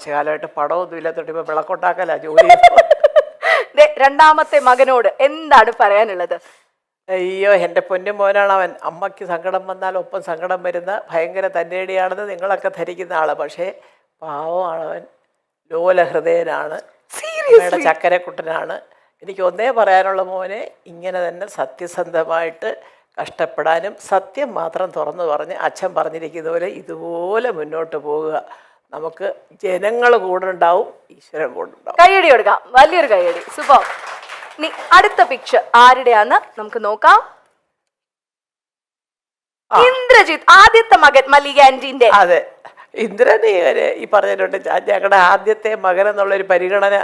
കുറച്ച് കാലമായിട്ട് പടമൊന്നും ഇല്ലാത്തോണ്ട് ഇപ്പൊ വിളക്കൊണ്ടാക്കല ജോലി. രണ്ടാമത്തെ മകനോട് എന്താണ് പറയാനുള്ളത്? അയ്യോ, എൻ്റെ പൊന്നു മോനാണ് അവൻ. അമ്മയ്ക്ക് സങ്കടം വന്നാൽ ഒപ്പം സങ്കടം വരുന്ന ഭയങ്കര തന്നേടിയാണെന്ന് നിങ്ങളൊക്കെ ധരിക്കുന്ന ആള്. പക്ഷേ പാവമാണവൻ, ലോലഹൃദയനാണ്, അമ്മയുടെ ചക്കരക്കുട്ടനാണ്. എനിക്ക് ഒന്നേ പറയാനുള്ള മോനെ, ഇങ്ങനെ തന്നെ സത്യസന്ധമായിട്ട് കഷ്ടപ്പെടാനും സത്യം മാത്രം തുറന്നു പറഞ്ഞ് അച്ഛൻ പറഞ്ഞിരിക്കുന്ന പോലെ ഇതുപോലെ മുന്നോട്ട് പോകുക. നമുക്ക് ജനങ്ങൾ കൂടെ ഉണ്ടാവും, ഈശ്വരൻ കൂടെ ഉണ്ടാവും. കൈയടി കൊടുക്കാം, വലിയൊരു കൈയടി. സൂപ്പർ. ഇനി അടുത്ത പിക്ചർ ആരുടെയാന്ന് നമുക്ക് നോക്കാം. ഇന്ദ്രജിത്ത്, ആദ്യത്തെ മകൻ മല്ലിക ആന്റിന്റെ. അതെ, ഇന്ദ്രന് ഈ പറഞ്ഞിട്ടുണ്ട്. ഞങ്ങളുടെ ആദ്യത്തെ മകൻ എന്നുള്ളൊരു പരിഗണന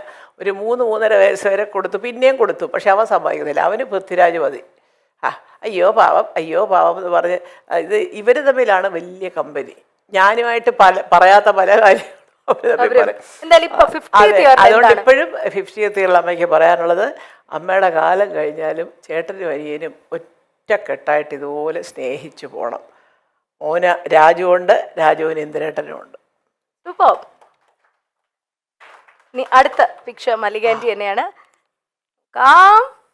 ഒരു 3-3.5 വയസ്സ് വരെ കൊടുത്തു, പിന്നെയും കൊടുത്തു. പക്ഷെ അവൻ സമ്മതിക്കുന്നില്ല, അവന് പൃഥ്വിരാജ് മതി. അയ്യോ പാവം, അയ്യോ പാവം എന്ന് പറഞ്ഞ് ഇവർ തമ്മിലാണ് വലിയ കമ്പനി. ഞാനുമായിട്ട് പറയാത്ത പല കാര്യങ്ങളും അതുകൊണ്ട് ഇപ്പോഴും 50th ഇയറിൽ അമ്മയ്ക്ക് പറയാനുള്ളത്, അമ്മയുടെ കാലം കഴിഞ്ഞാലും ചേട്ടനും അനിയനും ഒറ്റക്കെട്ടായിട്ട് ഇതുപോലെ സ്നേഹിച്ചു പോകണം. മോന് രാജുവുണ്ട്, രാജുവിന് ഇന്ദ്രേട്ടനും ഉണ്ട്. ഇനി അടുത്ത പിക്ചർ മല്ലിക ആന്റി തന്നെയാണ്.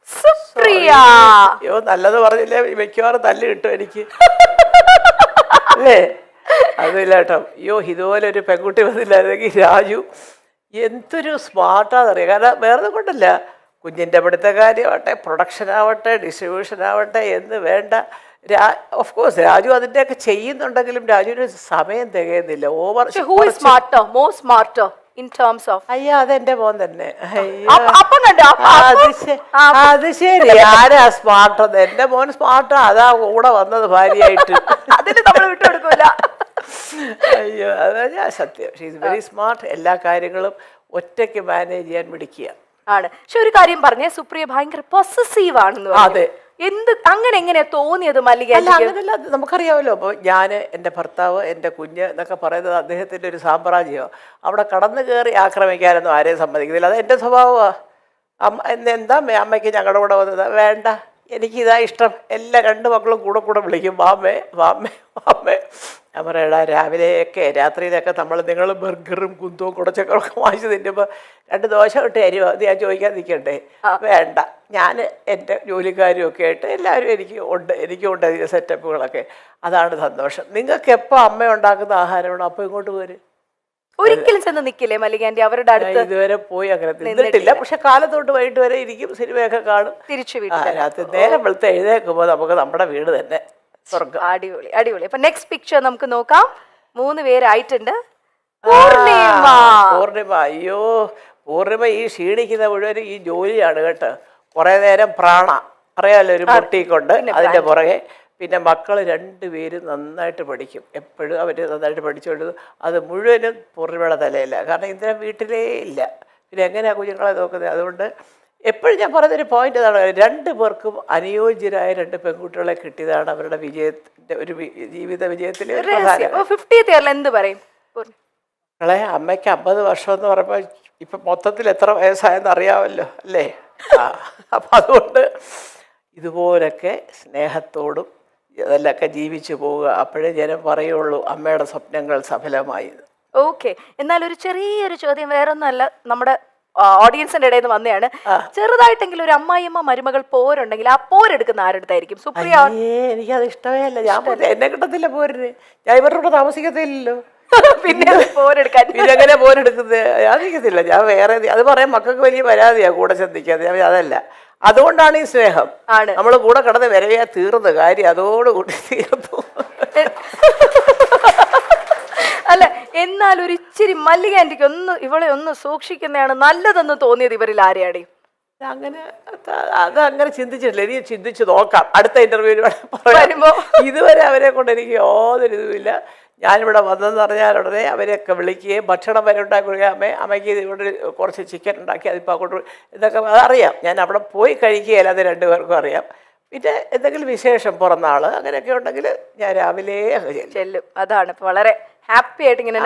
സുപ്രിയ. അയ്യോ, നല്ലത് പറഞ്ഞില്ലേ, മിക്കവാറും തല്ല് കിട്ടും എനിക്ക് അല്ലേ? അതില്ല കേട്ടോ. അയ്യോ, ഇതുപോലെ ഒരു പെൺകുട്ടി വന്നില്ലായിരുന്നെങ്കിൽ രാജു എന്തൊരു സ്മാർട്ടാണെന്നറിയാം. കാരണം വേറെ കൊണ്ടല്ല, കുഞ്ഞിൻ്റെ പഠിത്ത കാര്യമാവട്ടെ, പ്രൊഡക്ഷൻ ആവട്ടെ, ഡിസ്ട്രിബ്യൂഷൻ ആവട്ടെ എന്ന് വേണ്ട. ഓഫ് കോഴ്സ് രാജു അതിൻ്റെയൊക്കെ ചെയ്യുന്നുണ്ടെങ്കിലും രാജുവിന് സമയം തികയുന്നില്ല. അയ്യോ, അതെന്റെ മോൻ തന്നെ. അത് ശരി, ആരാ സ്മാർട്ട്? എന്റെ മോൻ സ്മാർട്ടാ, അതാ കൂടെ വന്നത് ഭാര്യയായിട്ട്. അയ്യോ, അതാ ഞാൻ സത്യം. She is very smart. എല്ലാ കാര്യങ്ങളും ഒറ്റയ്ക്ക് മാനേജ് ചെയ്യാൻ മിടിക്കുക ആണ്. പക്ഷെ ഒരു കാര്യം പറഞ്ഞേ, സുപ്രിയ ഭയങ്കര പൊസസീവ് ആണെന്ന്. അതെ, എന്ത് അങ്ങനെ എങ്ങനെയാ തോന്നിയത് മല്ലിക? അങ്ങനെയല്ല, നമുക്കറിയാമല്ലോ. അപ്പോൾ ഞാൻ, എൻ്റെ ഭർത്താവ്, എൻ്റെ കുഞ്ഞ് എന്നൊക്കെ പറയുന്നത് അദ്ദേഹത്തിൻ്റെ ഒരു സാമ്രാജ്യമോ. അവിടെ കടന്നു കയറി ആക്രമിക്കാനൊന്നും ആരെയും സമ്മതിക്കുന്നില്ല. അത് എൻ്റെ സ്വഭാവമാണ്. എന്താ അമ്മയ്ക്ക് ഞങ്ങളുടെ കൂടെ വന്നത്? വേണ്ട, എനിക്കിതാ ഇഷ്ടം. എല്ലാ 2 മക്കളും കൂടെ വിളിക്കും, വാമ്മേ വാമ്മേ വാമ്മേ. ഞാൻ പറയടാ, രാവിലെയൊക്കെ രാത്രിയിലൊക്കെ നിങ്ങൾ ബർഗറും കുന്തവും കുടച്ചൊക്കെ വാങ്ങിച്ച് തിന്നുമ്പോൾ 2 ദോശ ഇട്ട് അരിവോ അത് ഞാൻ ചോദിക്കാൻ നിൽക്കണ്ടേ? വേണ്ട, ഞാൻ എൻ്റെ ജോലിക്കാരും ഒക്കെ ആയിട്ട് എല്ലാവരും എനിക്കുണ്ട് അതിൻ്റെ സെറ്റപ്പുകളൊക്കെ. അതാണ് സന്തോഷം. നിങ്ങൾക്ക് എപ്പോൾ അമ്മ ഉണ്ടാക്കുന്ന ആഹാരമാണോ അപ്പോൾ ഇങ്ങോട്ട് പോര്. ഒരിക്കലും ചെന്ന് നിൽക്കില്ലേ മല്ലിക ആന്റി അവരുടെ അടുത്ത്? ഇതുവരെ പോയി അങ്ങനെ നിന്നിട്ടില്ല. പക്ഷെ കാലത്തോട്ട് വൈകിട്ട് വരെ ഇരിക്കും, സിനിമയൊക്കെ കാണും. തിരിച്ചു രാത്രി നേരം വെളുത്ത് എഴുന്നേൽക്കുമ്പോൾ നമുക്ക് നമ്മുടെ വീട് തന്നെ സ്വർഗം. അടിപൊളി അടിപൊളി. അപ്പൊ നെക്സ്റ്റ് പിക്ചർ നമുക്ക് നോക്കാം. 3 പേരായിട്ടുണ്ട്. പൂർണിമ. അയ്യോ, പൂർണിമ ഈ ക്ഷീണിക്കുന്ന മുഴുവൻ ഈ ജോലിയാണ് കേട്ടോ. കുറെ നേരം അറിയാമല്ലോ, ഒരു പൊട്ടിക്കൊണ്ട് അതിന്റെ പുറകെ. പിന്നെ മക്കൾ 2 പേരും നന്നായിട്ട് പഠിക്കും. എപ്പോഴും അവർ നന്നായിട്ട് പഠിച്ചുകൊണ്ട് അത് മുഴുവനും പൂർണിമയുടെ തലയില്ല. കാരണം ഇന്ദ്രൻ വീട്ടിലേ ഇല്ല. പിന്നെ എങ്ങനെയാണ് കുഞ്ഞുങ്ങളെ നോക്കുന്നത്? അതുകൊണ്ട് എപ്പോഴും ഞാൻ പറയുന്നൊരു പോയിന്റ് അതാണ്, 2 പേർക്കും അനുയോജ്യരായ 2 പെൺകുട്ടികളെ കിട്ടിയതാണ് അവരുടെ വിജയത്തിന്റെ ഒരു ജീവിത വിജയത്തിലെ ഒരു പ്രധാനം. 50th ഇയറിൽ എന്ത് പറയും? അമ്മയ്ക്ക് 50 വർഷം എന്ന് പറയുമ്പോൾ ഇപ്പം മൊത്തത്തിൽ എത്ര വയസ്സായെന്ന് അറിയാമല്ലോ അല്ലേ? അപ്പം അതുകൊണ്ട് ഇതുപോലൊക്കെ സ്നേഹത്തോടും അതെല്ലൊക്കെ ജീവിച്ചു പോവുക. അപ്പോഴേ ജനം പറയുള്ളൂ അമ്മയുടെ സ്വപ്നങ്ങൾ സഫലമായി. ഓക്കെ, എന്നാൽ ഒരു ചെറിയൊരു ചോദ്യം, വേറൊന്നുമല്ല, നമ്മുടെ ഓഡിയൻസിന്റെ ഇടയിൽ നിന്ന് വന്നതാണ്. ചെറുതായിട്ടെങ്കിലും ഒരു അമ്മായിയമ്മ മരുമകൾ പോരുണ്ടെങ്കിൽ ആ പോരെടുക്കുന്ന ആരുടെടുത്തായിരിക്കും? സുപ്രിയ. എനിക്കത് ഇഷ്ടമേ അല്ല. എന്നെ കിട്ടത്തില്ല പോരിന്. ഞാൻ ഇവരുടെ കൂടെ താമസിക്കത്തില്ലല്ലോ. പിന്നെ പോരെടുക്കാൻ പിന്നെ എങ്ങനെ പോരെടുക്കുന്നത്? ഞാൻ നിൽക്കത്തില്ല. ഞാൻ വേറെ അത് പറയാൻ മക്കൾക്ക് വലിയ പരാതിയാ കൂടെ ചിന്തിക്കാതെ. അതല്ല, അതുകൊണ്ടാണ് ഈ സ്നേഹം. നമ്മൾ കൂടെ കിടന്ന് വരവയാ തീർന്ന കാര്യം അതോടുകൂടി തീർന്നു. അല്ല, എന്നാൽ ഒരു ഇച്ചിരി മല്ലിക ആന്റിക്ക് ഇവളെ ഒന്ന് സൂക്ഷിക്കുന്നതാണ് നല്ലതെന്ന് തോന്നിയത് ഇവരിൽ ആരെയാണ്? അതങ്ങനെ ചിന്തിച്ചിട്ടില്ല. ഇനി ചിന്തിച്ച് നോക്കാം അടുത്ത ഇന്റർവ്യൂവിൽ പറയുമ്പോ. ഇതുവരെ അവരെ കൊണ്ട് എനിക്ക് യാതൊരു ഇതുമില്ല. ഞാനിവിടെ വന്നതെന്ന് പറഞ്ഞാൽ ഉടനെ അവരെയൊക്കെ വിളിക്കുകയും ഭക്ഷണം വരെ ഉണ്ടാക്കി കൊടുക്കുക. അമ്മയ്ക്ക് ഇവിടെ കുറച്ച് ചിക്കൻ ഉണ്ടാക്കി അതിപ്പോൾ അങ്ങോട്ട് ഇതൊക്കെ അതറിയാം. ഞാൻ അവിടെ പോയി കഴിക്കുകയല്ല, അത് 2 പേർക്കും അറിയാം. പിന്നെ എന്തെങ്കിലും വിശേഷം പിറന്നാൾ അങ്ങനെയൊക്കെ ഉണ്ടെങ്കിൽ ഞാൻ രാവിലെ ചെല്ലും. അതാണ് വളരെ ഹാപ്പി ആയിട്ട് ഇങ്ങനെ.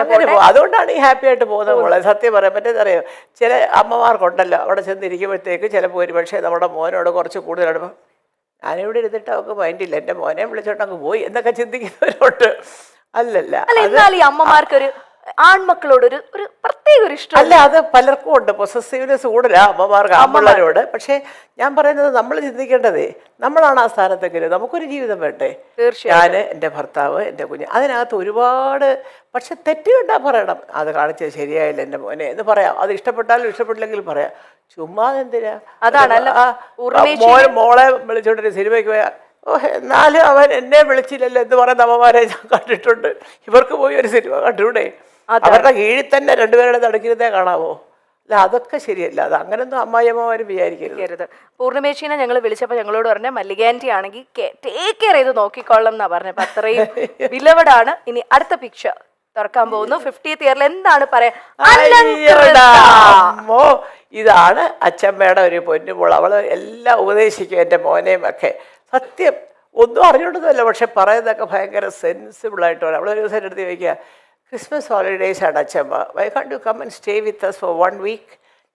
അതുകൊണ്ടാണ് ഈ ഹാപ്പി ആയിട്ട് പോകുന്നത്. മോളെ സത്യം പറയാൻ പറ്റുന്നറിയോ, ചില അമ്മമാർക്കുണ്ടല്ലോ അവിടെ ചെന്നിരിക്കുമ്പോഴത്തേക്ക് ചിലപ്പോൾ ഒരു പക്ഷേ നമ്മുടെ മോനോട് കുറച്ച് കൂടുതലാണ്. ഞാനിവിടെ ഇരുന്നിട്ട് അവർക്ക് മൈൻഡില്ല, എൻ്റെ മോനെ വിളിച്ചോണ്ട് അങ്ങ് പോയി എന്നൊക്കെ ചിന്തിക്കുന്നവരോട്ട്. അല്ലല്ല, എന്നാൽ ഈ അമ്മമാർക്കൊരു ആൺമക്കളോട് ഒരു പ്രത്യേക ഒരു ഇഷ്ടം? അല്ല, അത് പലർക്കും ഉണ്ട്. പൊസസീവ്നെസ് കൂടുതല അമ്മമാർക്ക് ആൺപിള്ളേരോട്. പക്ഷെ ഞാൻ പറയുന്നത് നമ്മൾ ചിന്തിക്കേണ്ടതേ, നമ്മളാണ് ആ സ്ഥാനത്തെങ്കിലും നമുക്കൊരു ജീവിതം വേണ്ടേ. ഞാൻ, എൻ്റെ ഭർത്താവ്, എൻ്റെ കുഞ്ഞ്, അതിനകത്ത് ഒരുപാട്. പക്ഷെ തെറ്റ് കണ്ടാൽ പറയണം, അത് കാണിച്ചത് ശരിയായില്ല എൻ്റെ മോനെ എന്ന് പറയാം. അത് ഇഷ്ടപ്പെട്ടാലും ഇഷ്ടപ്പെട്ടില്ലെങ്കിലും പറയാം. ചുമ്മാ എന്തിനാ? അതാണ് മോളെ വിളിച്ചോണ്ടൊരു സിനിമയ്ക്ക് പോയാൽ എന്നാലും അവൻ എന്നെ വിളിച്ചില്ലല്ലോ എന്ന് പറയുന്ന അമ്മമാരെ ഞാൻ കണ്ടിട്ടുണ്ട്. ഇവർക്ക് പോയി ഒരു സിനിമ കണ്ടൂടെ? അവരുടെ കീഴിൽ തന്നെ രണ്ടുപേരുടെ നടക്കുന്നതേ കാണാവോ? അല്ല, അതൊക്കെ ശരിയല്ല. അത് അങ്ങനൊന്നും അമ്മായിയമ്മമാരും വിചാരിക്കരുത്. പൂർണ്ണിമേശീനെ ഞങ്ങൾ വിളിച്ചപ്പോൾ ഞങ്ങളോട് പറഞ്ഞ മല്ലികാൻറ്റി ആണെങ്കിൽ ടേക്ക് കെയർ ചെയ്ത് നോക്കിക്കൊള്ളാം എന്നാ പറഞ്ഞത്. അപ്പൊ അത്രയും വിലവടാണ്. ഇനി അടുത്ത പിക്ചർ തുറക്കാൻ പോകുന്നു. 50th ഇയറിൽ എന്താണ് പറയാ? ഇതാണ് അച്ഛമ്മയുടെ ഒരു പൊന്നുമോൾ. അവള് എല്ലാം ഉപദേശിക്കും എൻ്റെ മോനെയും ഒക്കെ. സത്യം ഒന്നും അറിഞ്ഞോണ്ടതല്ല, പക്ഷെ പറയുന്നതൊക്കെ ഭയങ്കര സെൻസിബിളായിട്ട് പറയാം. അവളൊരു ദിവസം എടുത്ത് ചോദിക്കുക, ക്രിസ്മസ് ഹോളിഡേയ്സ് ആണ് അച്ഛമ്മ, why can't you come and stay with us for 1 week?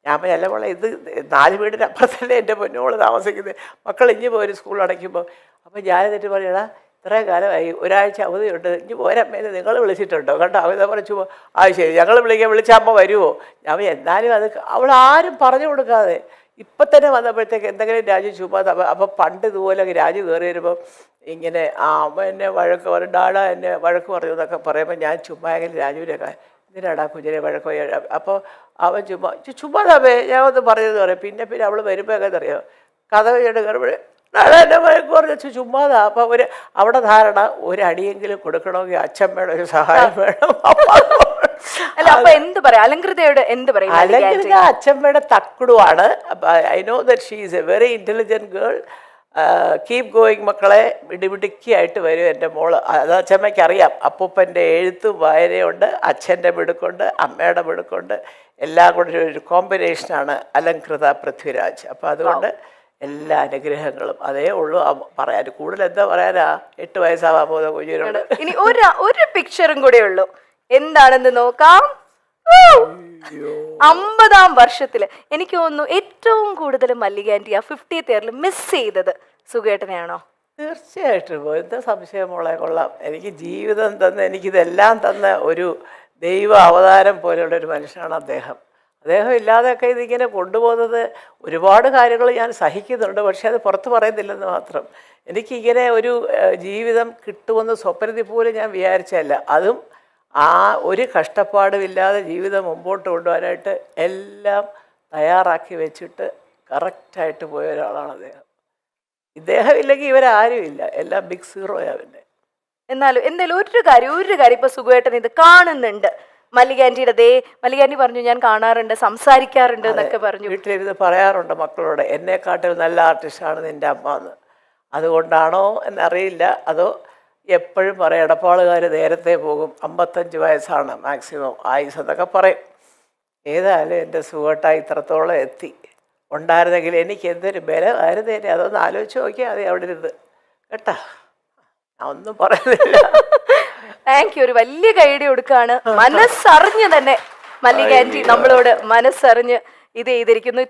ഞാൻ അല്ല മോളെ, ഇത് 4 വീടിന് അപ്പുറത്തല്ലേ എൻ്റെ പൊന്നുമോള് താമസിക്കുന്നത്. മക്കൾ ഇഞ്ഞ് പോയി സ്കൂൾ അടയ്ക്കുമ്പോൾ. അപ്പം ഞാൻ എന്നിട്ട് പറയടാ, ഇത്രയും കാലമായി, ഒരാഴ്ച അവധിയുണ്ട്, ഇഞ്ഞ് പോരമ്മേന്ന് നിങ്ങൾ വിളിച്ചിട്ടുണ്ടോ? കണ്ടോ? അവ പറഞ്ഞു, ശരി ഞങ്ങൾ വിളിച്ച അമ്മ വരുമോ? ഞാൻ എന്നാലും അത് അവൾ ആരും പറഞ്ഞു കൊടുക്കാതെ ഇപ്പം തന്നെ വന്നപ്പോഴത്തേക്ക് എന്തെങ്കിലും രാജു ചുമ്മാ. അപ്പം പണ്ട് ഇതുപോലെ രാജു കയറി വരുമ്പം ഇങ്ങനെ അമ്മ എന്നെ വഴക്ക് പറയും, ഡാഡാ എന്നെ വഴക്ക് പറയൂ എന്നൊക്കെ പറയുമ്പോൾ ഞാൻ ചുമ്മാ എങ്കിലും രാജുവിനൊക്കെ എന്തിനാടാ കുഞ്ഞിനെ വഴക്ക് പോയ. അപ്പോൾ അവൻ ചുമ്മാതാവേ ഞാൻ ഒന്ന് പറഞ്ഞതെന്ന് പറയും. പിന്നെ അവൾ വരുമ്പോൾ എങ്ങനെ അറിയാം, കഥ കേട്ട് കയറുമ്പോൾ ഡാഡാ എന്നെ വഴക്ക് പറഞ്ഞു ചുമ്മാതാ. അപ്പം അവിടെ ധാരണ ഒരടിയെങ്കിലും കൊടുക്കണമെങ്കിൽ അച്ഛമ്മയുടെ ഒരു സഹായം വേണം. അല്ല, അപ്പൊ എന്ത് പറയാ അലങ്കൃതയോട് എന്ത് പറയും? അലങ്കൃത അച്ഛമ്മയുടെ തക്കുടുവാണ്. I know that she is a very intelligent girl. Keep going മക്കളെ, മിടുമിടുക്കിയായിട്ട് വരും എൻ്റെ മോള്. അത് അച്ഛമ്മയ്ക്ക് അറിയാം. അപ്പൂപ്പൻ്റെ എഴുത്തും വായനയുണ്ട്, അച്ഛൻ്റെ മിടുക്കുണ്ട്, അമ്മയുടെ മിടുക്കുണ്ട്, എല്ലാം കൂടെ ഒരു കോമ്പിനേഷനാണ് അലങ്കൃത പൃഥ്വിരാജ്. അപ്പം അതുകൊണ്ട് എല്ലാ അനുഗ്രഹങ്ങളും അതേ ഉള്ളൂ പറയാൻ. കൂടുതൽ എന്താ പറയാനാ? 8 വയസ്സാവാൻ പോകുന്ന കുഞ്ഞിനോട്. ഇനി ഒരു പിക്ചറും കൂടെ ഉള്ളൂ. എന്താണെന്ന് നോക്കാം. 50ാം വർഷത്തില് എനിക്ക് തോന്നുന്നു ഏറ്റവും കൂടുതൽ മല്ലികാൻറ്റി ആ 50th ഇയറിൽ മിസ് ചെയ്തത് സുഖേട്ടനെയാണോ? തീർച്ചയായിട്ടും. എന്താ സംശയം മോളെ? കൊള്ളാം. എനിക്ക് ജീവിതം തന്ന, എനിക്കിതെല്ലാം തന്ന ഒരു ദൈവ അവതാരം പോലെയുള്ള ഒരു മനുഷ്യനാണ് അദ്ദേഹം. അദ്ദേഹം ഇല്ലാതെയൊക്കെ ഇതിങ്ങനെ കൊണ്ടുപോകുന്നത് ഒരുപാട് കാര്യങ്ങൾ ഞാൻ സഹിക്കുന്നുണ്ട്. പക്ഷേ അത് പുറത്ത് പറയുന്നില്ലെന്ന് മാത്രം. എനിക്കിങ്ങനെ ഒരു ജീവിതം കിട്ടുമെന്ന് സ്വപ്നത്തിൽ പോലും ഞാൻ വിചാരിച്ചല്ല. അതും ആ ഒരു കഷ്ടപ്പാടുമില്ലാതെ ജീവിതം മുമ്പോട്ട് കൊണ്ടുപോകാനായിട്ട് എല്ലാം തയ്യാറാക്കി വെച്ചിട്ട് കറക്റ്റായിട്ട് പോയ ഒരാളാണ് അദ്ദേഹം. ഇദ്ദേഹം ഇല്ലെങ്കിൽ ഇവരാരും ഇല്ല. എല്ലാം ബിഗ് സീറോയാ. പിന്നെ എന്നാലും എന്തായാലും ഒരു കാര്യം ഇപ്പൊ സുഖേട്ടൻ ഇത് കാണുന്നുണ്ട്. മല്ലികാൻറ്റിയുടെ മല്ലികാൻറ്റി പറഞ്ഞു ഞാൻ കാണാറുണ്ട്, സംസാരിക്കാറുണ്ട് എന്നൊക്കെ പറഞ്ഞു. വീട്ടിലിരുന്ന് പറയാറുണ്ട് മക്കളോട്, എന്നെക്കാട്ടിൽ നല്ല ആർട്ടിസ്റ്റാണ് നിൻ്റെ അമ്മ എന്ന്. അതുകൊണ്ടാണോ എന്നറിയില്ല, അതോ എപ്പോഴും പറയും എടപ്പാളുകാർ നേരത്തെ പോകും, 55 വയസ്സാണ് മാക്സിമം ആയുസ് എന്നൊക്കെ പറയും. ഏതായാലും എൻ്റെ സുഖേട്ടായി ഇത്രത്തോളം എത്തി ഉണ്ടായിരുന്നെങ്കിൽ എനിക്ക് എന്തൊരു ബലമായിരുന്നേനെ. അതൊന്ന് ആലോചിച്ച് നോക്കിയാൽ മതി അവിടെ ഇരുന്ന്. കേട്ടാ, ഞാൻ ഒന്നും പറയുന്നില്ല. Thank you. ഒരു വലിയ കൈയടി കൊടുക്കുകയാണ്. മനസ്സറിഞ്ഞ് തന്നെ മല്ലികാൻറ്റി നമ്മളോട് മനസ്സറിഞ്ഞ് ഇത് ചെയ്തിരിക്കുന്നു.